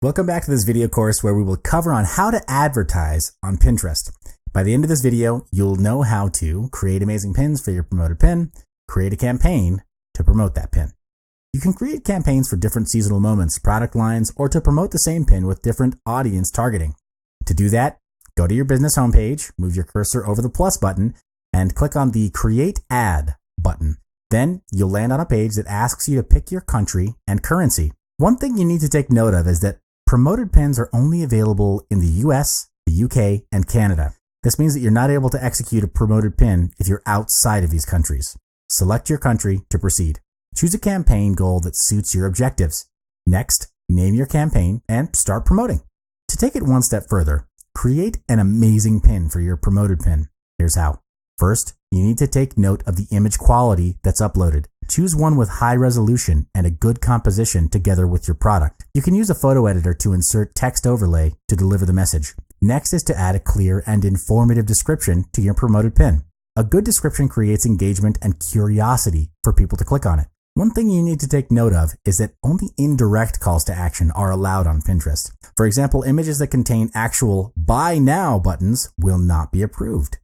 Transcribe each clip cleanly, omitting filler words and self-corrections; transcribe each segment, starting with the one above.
Welcome back to this video course where we will cover on how to advertise on Pinterest. By the end of this video, you'll know how to create amazing pins for your promoted pin, create a campaign to promote that pin. You can create campaigns for different seasonal moments, product lines, or to promote the same pin with different audience targeting. To do that, go to your business homepage, move your cursor over the plus button, and click on the Create Ad button. Then you'll land on a page that asks you to pick your country and currency. One thing you need to take note of is that promoted pins are only available in the US, the UK, and Canada. This means that you're not able to execute a promoted pin if you're outside of these countries. Select your country to proceed. Choose a campaign goal that suits your objectives. Next, name your campaign and start promoting. To take it one step further, create an amazing pin for your promoted pin. Here's how. First, you need to take note of the image quality that's uploaded. Choose one with high resolution and a good composition together with your product. You can use a photo editor to insert text overlay to deliver the message. Next is to add a clear and informative description to your promoted pin. A good description creates engagement and curiosity for people to click on it. One thing you need to take note of is that only indirect calls to action are allowed on Pinterest. For example, images that contain actual buy now buttons will not be approved.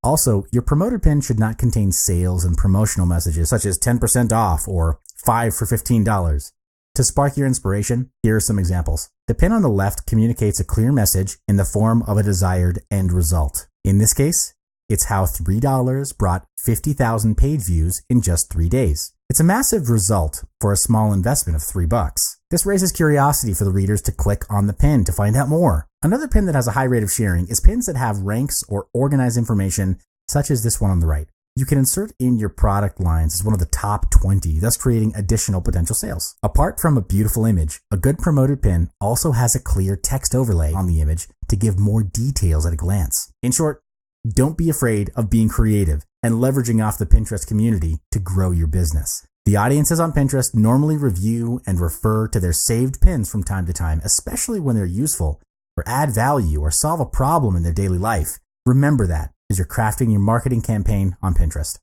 Also, your promoted pin should not contain sales and promotional messages such as 10% off or 5 for $15. To spark your inspiration, here are some examples. The pin on the left communicates a clear message in the form of a desired end result. In this case, it's how $3 brought 50,000 page views in just 3 days. It's a massive result for a small investment of $3. This raises curiosity for the readers to click on the pin to find out more. Another pin that has a high rate of sharing is pins that have ranks or organized information, such as this one on the right. You can insert in your product lines as one of the top 20, thus creating additional potential sales. Apart from a beautiful image, a good promoted pin also has a clear text overlay on the image to give more details at a glance. In short, don't be afraid of being creative and leveraging off the Pinterest community to grow your business. The audiences on Pinterest normally review and refer to their saved pins from time to time, especially when they're useful or add value or solve a problem in their daily life. Remember that as you're crafting your marketing campaign on Pinterest.